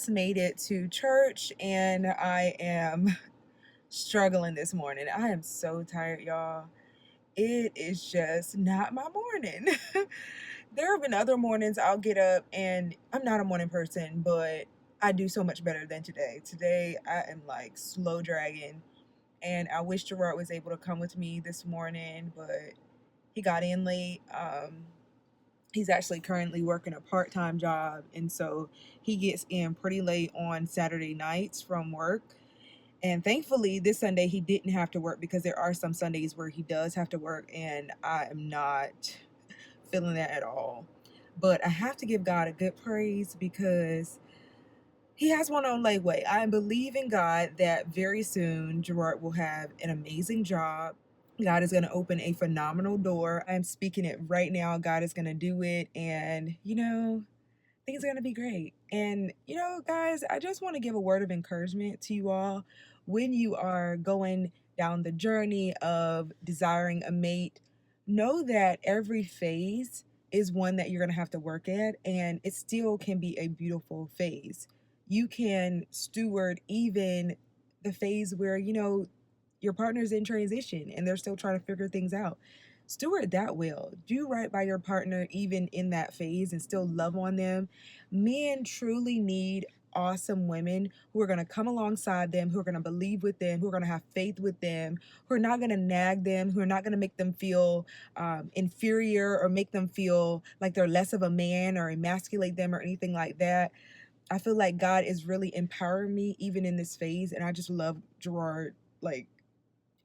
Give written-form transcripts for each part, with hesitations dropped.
just made it to church and I am struggling this morning. I am so tired, y'all. It is just not my morning. There have been other mornings I'll get up, and I'm not a morning person, but I do so much better than today. Today I am like slow dragging, and I wish Gerard was able to come with me this morning, but he got in late. He's actually currently working a part-time job, and so he gets in pretty late on Saturday nights from work. And thankfully this Sunday he didn't have to work, because there are some Sundays where he does have to work, and I am not feeling that at all. But I have to give God a good praise, because he has one on layaway. I believe in God that very soon Gerard will have an amazing job. God is going to open a phenomenal door. I'm speaking it right now. God is going to do it. And, things are going to be great. And, guys, I just want to give a word of encouragement to you all. When you are going down the journey of desiring a mate, know that every phase is one that you're going to have to work at. And it still can be a beautiful phase. You can steward even the phase where, your partner's in transition and they're still trying to figure things out. Steward that well. Do right by your partner even in that phase and still love on them. Men truly need awesome women who are going to come alongside them, who are going to believe with them, who are going to have faith with them, who are not going to nag them, who are not going to make them feel inferior or make them feel like they're less of a man or emasculate them or anything like that. I feel like God is really empowering me even in this phase, and I just love Gerard.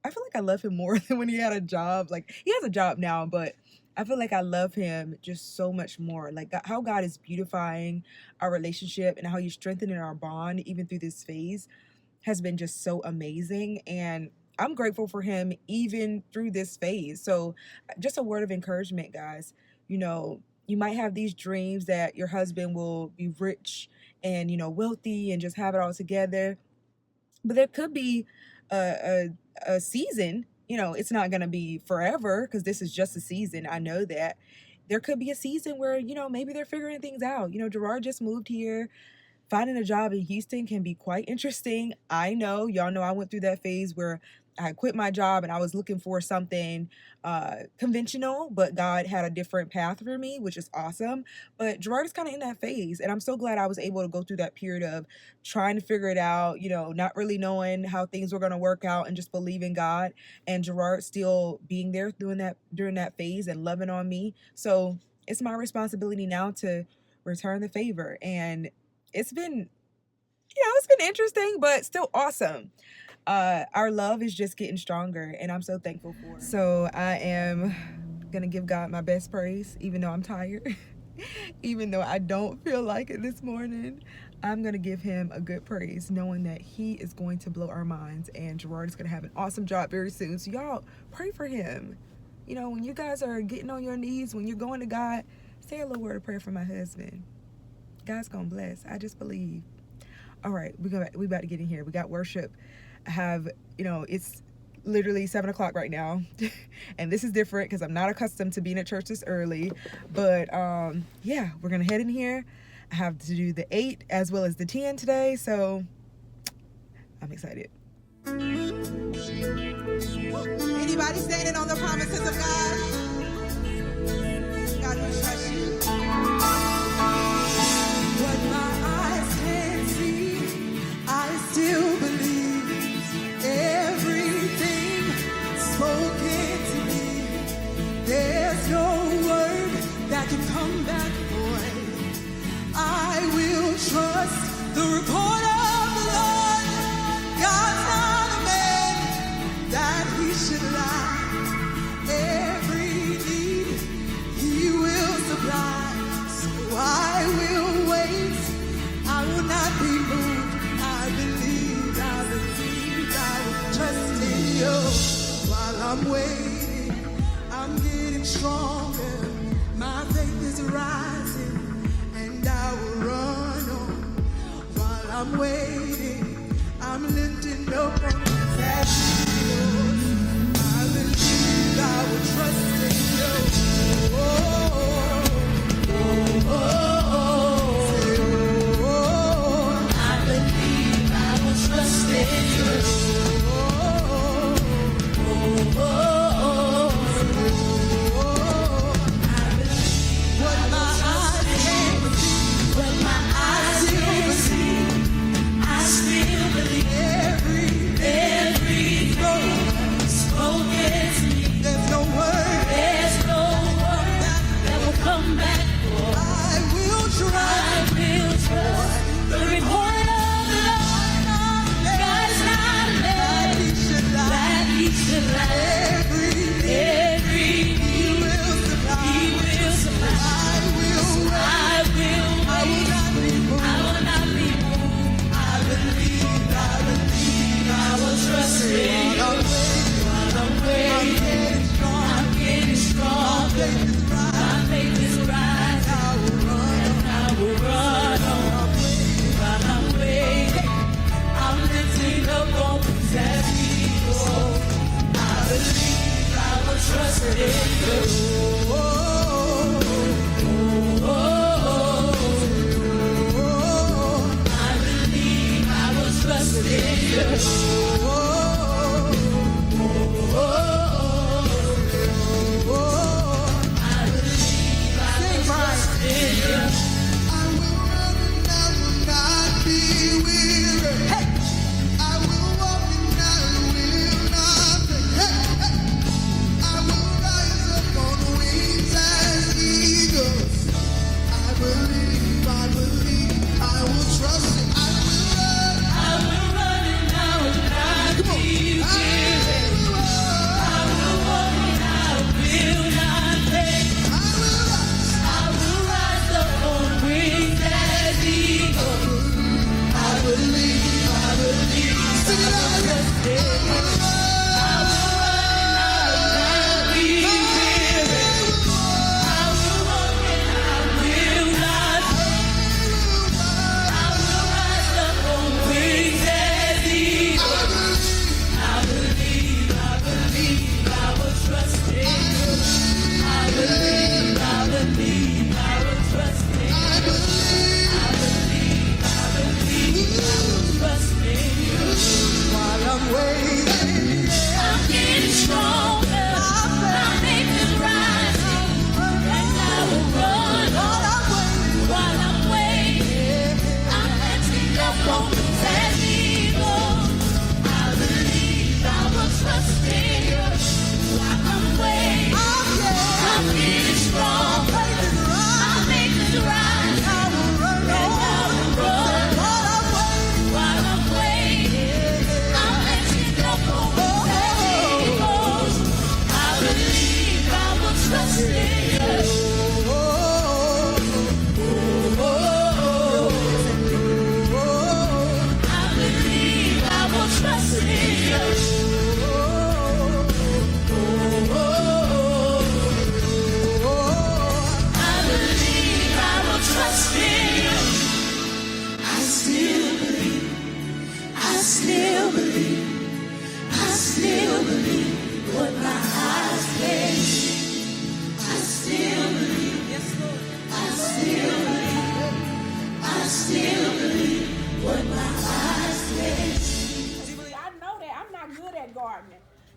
I feel like I love him more than when he had a job. Like, he has a job now, but I feel like I love him just so much more. Like, how God is beautifying our relationship and how he's strengthening our bond even through this phase has been just so amazing. And I'm grateful for him even through this phase. So just a word of encouragement, guys. You might have these dreams that your husband will be rich and, wealthy and just have it all together. But there could be a season, it's not going to be forever, because this is just a season. I know that there could be a season where, maybe they're figuring things out. Gerard just moved here. Finding a job in Houston can be quite interesting. I know, y'all know I went through that phase where I quit my job and I was looking for something conventional, but God had a different path for me, which is awesome. But Gerard is kind of in that phase, and I'm so glad I was able to go through that period of trying to figure it out, not really knowing how things were going to work out, and just believing God, and Gerard still being there during that phase and loving on me. So it's my responsibility now to return the favor, and it's been interesting, but still awesome. Our love is just getting stronger, and I'm so thankful for it. So I am gonna give God my best praise, even though I'm tired. Even though I don't feel like it this morning, I'm gonna give him a good praise, knowing that he is going to blow our minds, and Gerard is gonna have an awesome job very soon. So y'all pray for him. When you guys are getting on your knees, when you're going to God, say a little word of prayer for my husband. God's gonna bless. I just believe. All right, we about to get in here. We got worship. I have, it's literally 7 o'clock right now, and this is different because I'm not accustomed to being at church this early. But yeah, we're gonna head in here. I have to do the 8 as well as the 10 today, so I'm excited. Anybody standing on the promises of God? God will trust you. What my eyes can't see, I still believe. Everything spoken to me, there's no word that can come back void. I will trust the report of the Lord. God's not a man that he should lie. Every need he will supply. So I will wait, I will not be moved. I believe, I will trust in you. While I'm waiting, I'm getting stronger. My faith is rising, and I will run on. While I'm waiting, I'm lifting up on that shield. I believe I will trust in you. Oh, oh, oh, oh, oh, oh, oh.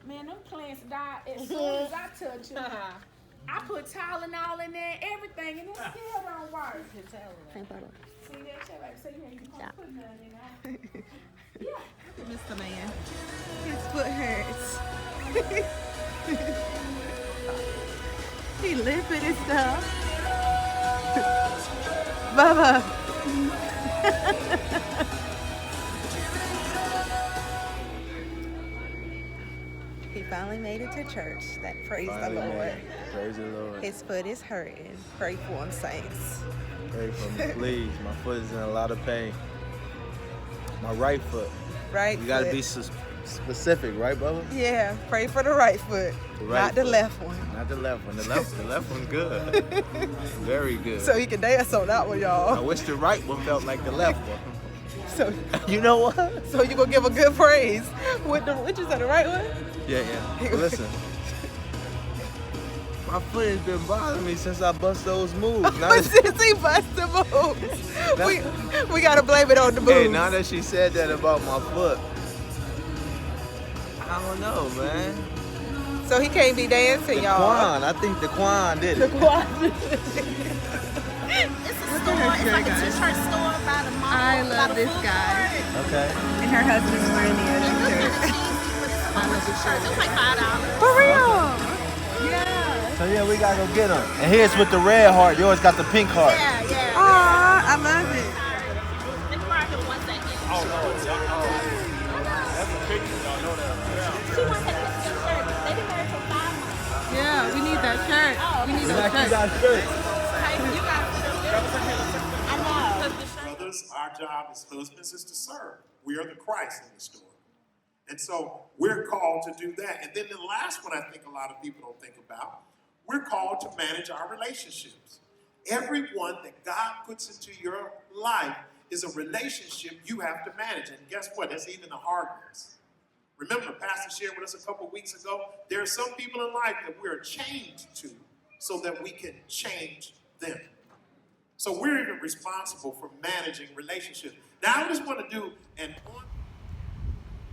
Man, them plants die as soon as I touch them. I put Tylenol in there, everything, and it still don't work. See that shit? Like, so you ain't gonna put nothing in there. Yeah. Mr. Man. His foot hurts. He limping and stuff. Bubba. He finally made it to church. Praise the Lord. Praise the Lord. His foot is hurting. Pray for him, saints. Pray for me, please. My foot is in a lot of pain. My right foot. Right You gotta foot. be specific, right, Bubba? Yeah, pray for the right foot, The right not the foot. left one. Not the left one. The left one good. Very good. So he can dance on that one, I y'all. wish the right one felt like the left one. So, You know what? so you gonna give a good praise with the which is the right one? Yeah. But listen. My foot has been bothering me since I bust those moves. Now Since he busted the moves, we gotta blame it on the moves. hey, now that she said that about my foot, I don't know, man. So he can't be dancing, The y'all. Quan, I think the Quan did The it. quad. It's a store. It's like a t-shirt store by the mall. I love this guy. Okay. And her husband's wearing the other shirt. I love this shirt. It was like $5. For real? Yeah. So yeah, we gotta go get them. And here's with the red heart. Yours got the pink heart. Yeah. Aw, I love it. In the market, 1 second. That's a picture, y'all know that. She wants that Christian shirt. They've been married for 5 months. Yeah, we need that shirt. We need Like that you shirt. got shirts. I know. Brothers, our job as husbands is to serve. We are the Christ in the story. And so we're called to do that. And then the last one I think a lot of people don't think about, we're called to manage our relationships. Everyone that God puts into your life is a relationship you have to manage. And guess what? That's even the hard ones. Remember, Pastor shared with us a couple weeks ago, there are some people in life that we're chained to so that we can change them. So we're even responsible for managing relationships. Now I just want to do an on.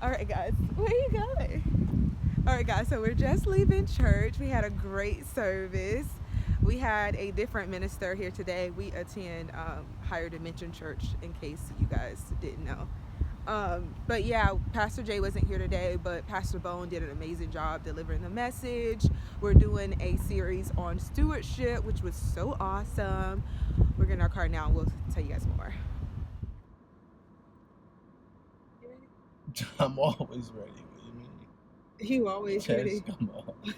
All right, guys, where are you going? All right, guys, so we're just leaving church. We had a great service. We had a different minister here today. We attend Higher Dimension Church, in case you guys didn't know. But yeah, Pastor Jay wasn't here today, but Pastor Bone did an amazing job delivering the message. We're doing a series on stewardship, which was so awesome. We're getting our car now, and we'll tell you guys more. I'm always ready. What do you mean? You always ready? Come on.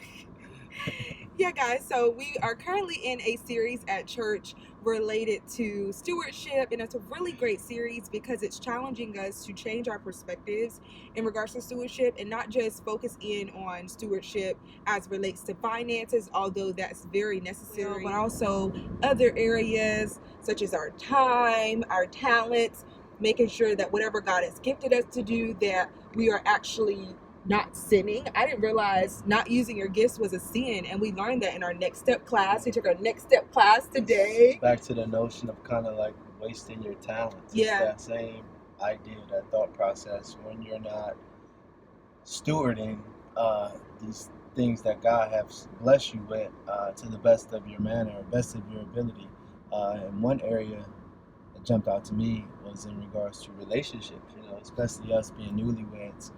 Yeah, guys, so we are currently in a series at church related to stewardship, and it's a really great series because it's challenging us to change our perspectives in regards to stewardship and not just focus in on stewardship as relates to finances, although that's very necessary, but also other areas such as our time, our talents, making sure that whatever God has gifted us to do, that we are actually not sinning. I didn't realize not using your gifts was a sin, and we learned that in our next step class. We took our next step class today. Back to the notion of kind of like wasting your talents. Yeah. It's that same idea, that thought process when you're not stewarding these things that God has blessed you with to the best of your manner, best of your ability. And one area that jumped out to me was in regards to relationships, especially us being newlyweds.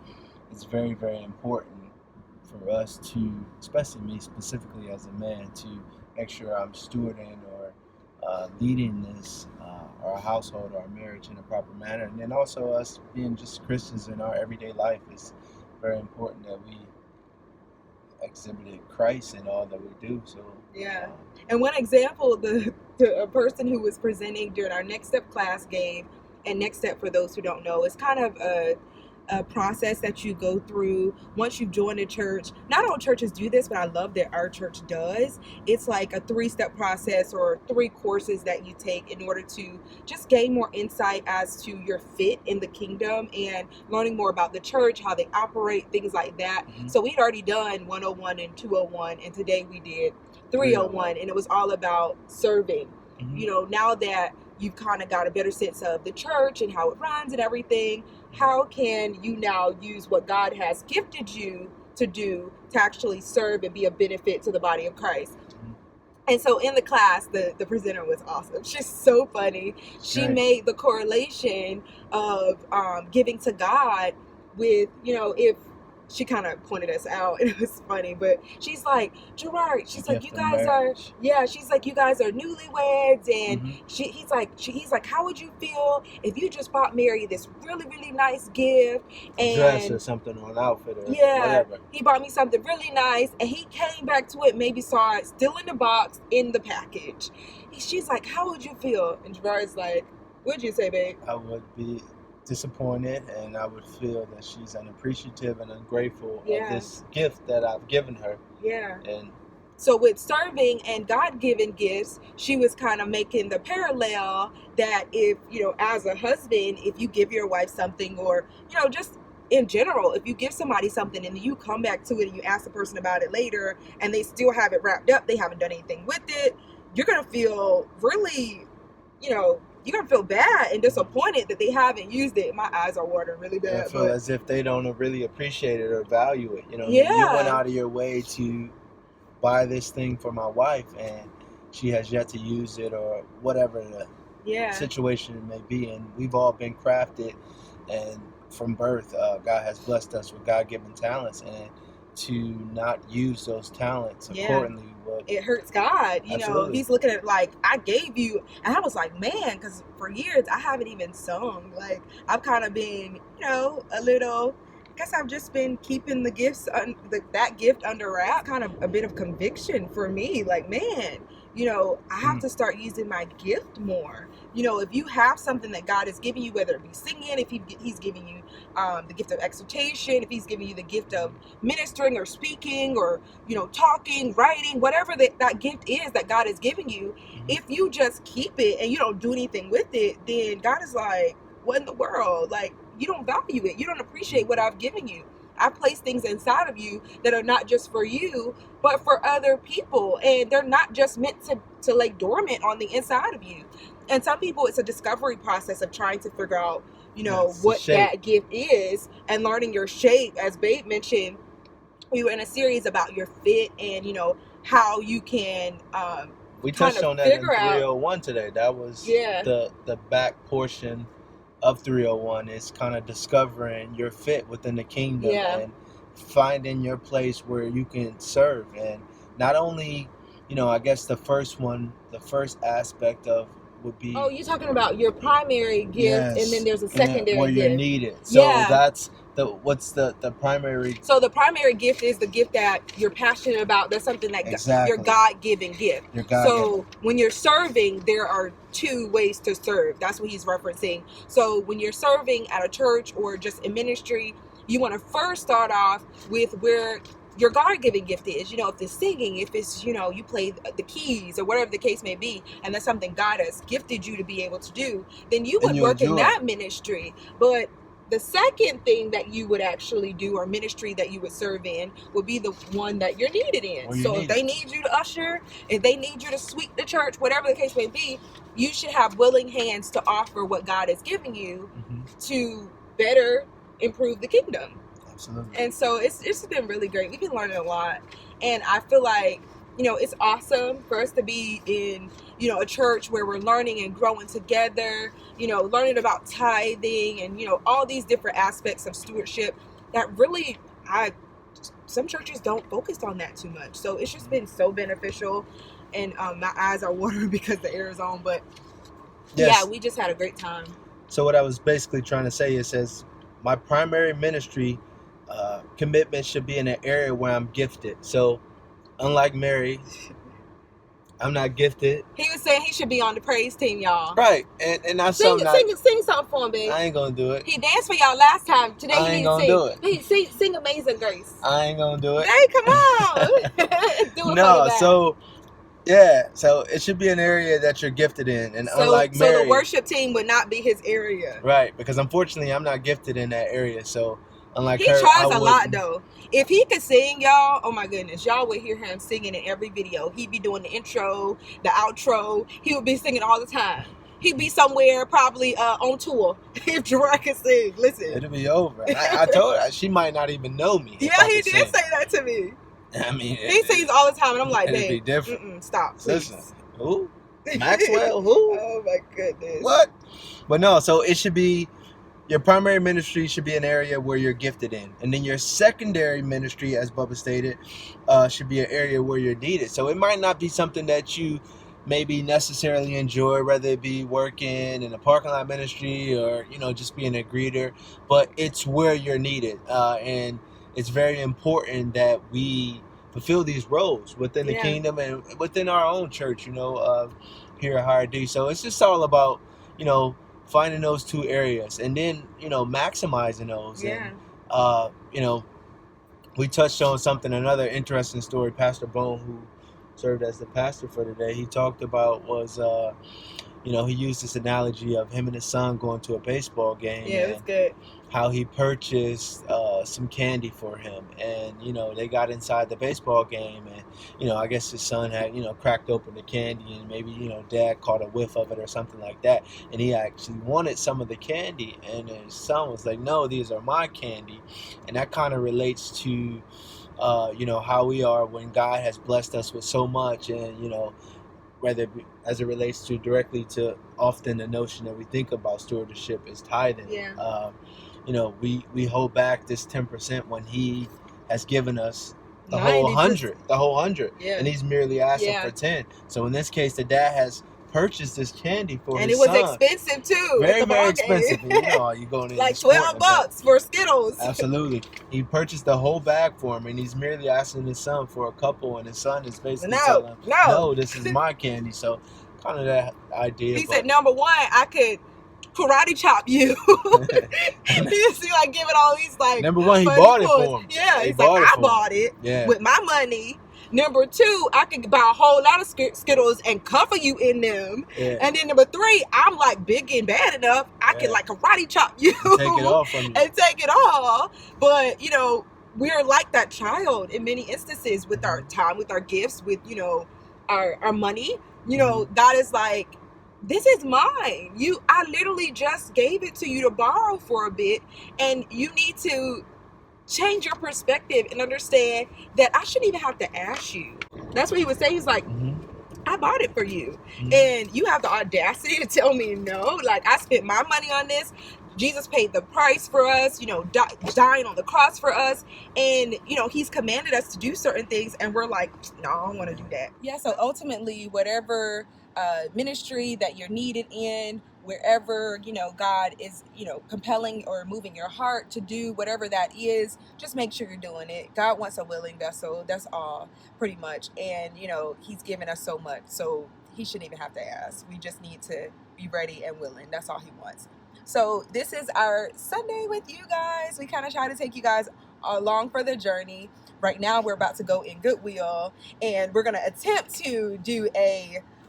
It's very, very important for us to, especially me specifically as a man, to make sure I'm stewarding or leading this, our household, our marriage in a proper manner. And then also us being just Christians in our everyday life, it's very important that we exhibited Christ in all that we do. So yeah. And one example, the person who was presenting during our next step class gave, and next step, for those who don't know, is kind of a process that you go through once you've joined a church. Not all churches do this, but I love that our church does. It's like a 3-step process or 3 courses that you take in order to just gain more insight as to your fit in the kingdom and learning more about the church, how they operate, things like that. Mm-hmm. So we'd already done 101 and 201, and today we did 301, and it was all about serving. Mm-hmm. Now that you've kind of got a better sense of the church and how it runs and everything, how can you now use what God has gifted you to do to actually serve and be a benefit to the body of Christ? And so in the class, the presenter was awesome. She's so funny. She made the correlation of giving to God with, if she kind of pointed us out, and it was funny, but she's like, Gerard, she's like, you guys are newlyweds, and mm-hmm. he's like, how would you feel if you just bought Mary this really, really nice gift, and dress or something, or an outfit, or whatever. He bought me something really nice, and he came back to it, maybe saw it still in the box, in the package. She's like, how would you feel? And Gerard's like, what'd you say, babe? I would be disappointed, and I would feel that she's unappreciative and ungrateful of this gift that I've given her. Yeah. And so with serving and God-given gifts, she was kind of making the parallel that if, as a husband, if you give your wife something, or, just in general, if you give somebody something and then you come back to it and you ask the person about it later and they still have it wrapped up, they haven't done anything with it, you're going to feel really, you're going to feel bad and disappointed that they haven't used it. My eyes are watering really bad. I feel as if they don't really appreciate it or value it. You went out of your way to buy this thing for my wife, and she has yet to use it, or whatever the situation may be. And we've all been crafted, and from birth, God has blessed us with God-given talents, and to not use those talents accordingly, it hurts God. He's looking at it like, I gave you, and I was like, man, because for years I haven't even sung. Like, I've kind of been, a little, I guess I've just been keeping the gifts, that gift under wraps. Kind of a bit of conviction for me. Like, man, you know, I have to start using my gift more. You know, if you have something that God is giving you, whether it be singing, if he's giving you the gift of exhortation, if he's giving you the gift of ministering or speaking or, you know, talking, writing, whatever that gift is that God is giving you, if you just keep it and you don't do anything with it, then God is like, what in the world? Like, you don't value it. You don't appreciate what I've given you. I place things inside of you that are not just for you, but for other people. And they're not just meant to lay dormant on the inside of you. And some people, it's a discovery process of trying to figure out, you know, what that gift is and learning your shape. As Babe mentioned, we were in a series about your fit and, you know, how you can we touched on that in 301 today. That was the back portion of 301 is kind of discovering your fit within the kingdom and finding your place where you can serve. And not only, you know, I guess the first aspect of would be, oh, you're talking about your primary gift, and then there's a secondary where gift you're needed. So that's the primary. So the primary gift is the gift that you're passionate about. That's something that your God-given gift. So when you're serving, there are two ways to serve. That's what he's referencing. So when you're serving at a church or just in ministry, you want to first start off with where your God-given gift is. You know, if it's singing, if it's, you know, you play the keys or whatever the case may be, and that's something God has gifted you to be able to do, then you would work in that ministry. But the second thing that you would actually do, or ministry that you would serve in, would be the one that you're needed in. So if they need you to usher, if they need you to sweep the church, whatever the case may be, you should have willing hands to offer what God has given you to better improve the kingdom. Absolutely. And so it's been really great. We've been learning a lot. And I feel like, you know, it's awesome for us to be in, you know, a church where we're learning and growing together, you know, learning about tithing and, you know, all these different aspects of stewardship that really, some churches don't focus on that too much. So it's just been so beneficial. And my eyes are watering because the air is on. But yeah, we just had a great time. So what I was basically trying to say is my primary ministry commitment should be in an area where I'm gifted. So unlike Mary, I'm not gifted. He was saying he should be on the praise team, y'all. Right, and that's sing something for him, babe. I ain't gonna do it. He danced for y'all last time. Today I ain't gonna do it. Sing Amazing Grace. I ain't gonna do it. Hey, come on. Do it no, so it should be an area that you're gifted in, and unlike Mary, so the worship team would not be his area. Right, because unfortunately I'm not gifted in that area. So unlike he tries a lot though. If he could sing, y'all, oh my goodness, y'all would hear him singing in every video. He'd be doing the intro, the outro. He would be singing all the time. He'd be somewhere probably on tour if Gerard could sing. Listen, it'll be over. I told her she might not even know me. Yeah, he did say that to me. I mean, he sings all the time, and I'm like, it'd be different. Stop, please. Listen, who? Maxwell? Who? Oh my goodness. What? But no, so it should be. Your primary ministry should be an area where you're gifted in. And then your secondary ministry, as Bubba stated, should be an area where you're needed. So it might not be something that you maybe necessarily enjoy, whether it be working in a parking lot ministry or, you know, just being a greeter. But it's where you're needed. And it's very important that we fulfill these roles within the kingdom and within our own church, you know, here at Higher D. So it's just all about, you know, finding those two areas and then, you know, maximizing those. Yeah. And, you know, we touched on another interesting story. Pastor Bone, who served as the pastor for today, he talked about was, you know, he used this analogy of him and his son going to a baseball game. Yeah, it was good. How he purchased some candy for him, and you know they got inside the baseball game, and you know I guess his son had, you know, cracked open the candy, and maybe, you know, dad caught a whiff of it or something like that, and he actually wanted some of the candy, and his son was like, no, these are my candy. And that kind of relates to you know, how we are when God has blessed us with so much, and you know, whether as it relates to directly to often the notion that we think about stewardship is tithing. You know, we hold back this 10% when he has given us the whole 100, and he's merely asking for 10. So in this case, the dad has purchased this candy for And his it was son. expensive too. Very, at the very ball expensive. game. And you know, you going in Like sporting $12 for Skittles. Absolutely. He purchased the whole bag for him, and he's merely asking his son for a couple, and his son is basically telling him, no, this is my candy. So kind of that idea. He said, number one, I could karate chop you. He's like giving all these like number one, he bought it for him. Yeah, he's like, I bought it with my money. Number two, I could buy a whole lot of Skittles and cover you in them. Yeah. And then number three, I'm like big and bad enough, I can like karate chop you. Take it off from you. And take it off. But, you know, we're like that child in many instances with our time, with our gifts, with, you know, our money. You know, God is like, this is mine. I literally just gave it to you to borrow for a bit, and you need to change your perspective and understand that I shouldn't even have to ask you. That's what he was saying. He's like, I bought it for you. And you have the audacity to tell me no. Like, I spent my money on this. Jesus paid the price for us, you know, dying on the cross for us. And, you know, he's commanded us to do certain things. And we're like, no, I don't want to do that. Yeah, so ultimately, whatever ministry that you're needed in, wherever, you know, God is, you know, compelling or moving your heart to do whatever that is, just make sure you're doing it. God wants a willing vessel. That's all, pretty much. And, you know, he's given us so much, so he shouldn't even have to ask. We just need to be ready and willing. That's all he wants. So this is our Sunday with you guys. We kind of try to take you guys along for the journey. Right now, we're about to go in Goodwill, and we're going to attempt to do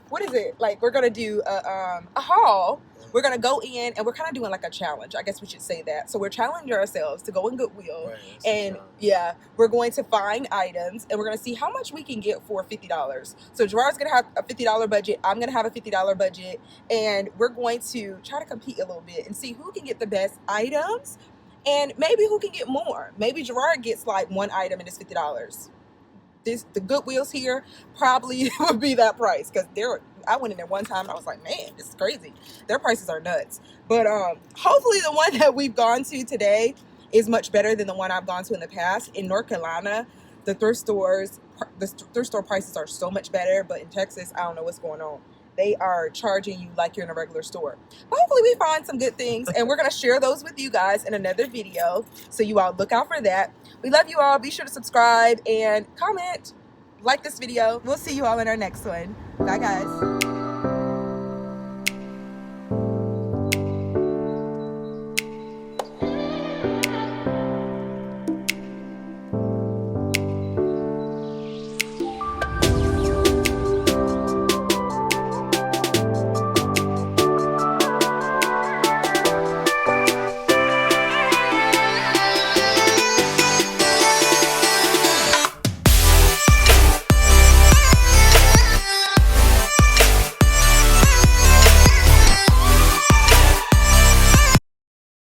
what is it? Like, we're going to do a haul. We're going to go in, and we're kind of doing like a challenge. I guess we should say that. So we're challenging ourselves to go in Goodwill. Right, and yeah, we're going to find items, and we're going to see how much we can get for $50. So Gerard's going to have a $50 budget. I'm going to have a $50 budget. And we're going to try to compete a little bit and see who can get the best items, and maybe who can get more. Maybe Gerard gets like one item and it's $50. The Goodwills here probably would be that price, because I went in there one time and I was like, man, this is crazy. Their prices are nuts. But hopefully the one that we've gone to today is much better than the one I've gone to in the past. In North Carolina, the thrift store prices are so much better, but in Texas, I don't know what's going on. They are charging you like you're in a regular store. But hopefully we find some good things, and we're going to share those with you guys in another video. So you all look out for that. We love you all. Be sure to subscribe and comment. Like this video. We'll see you all in our next one. Bye, guys.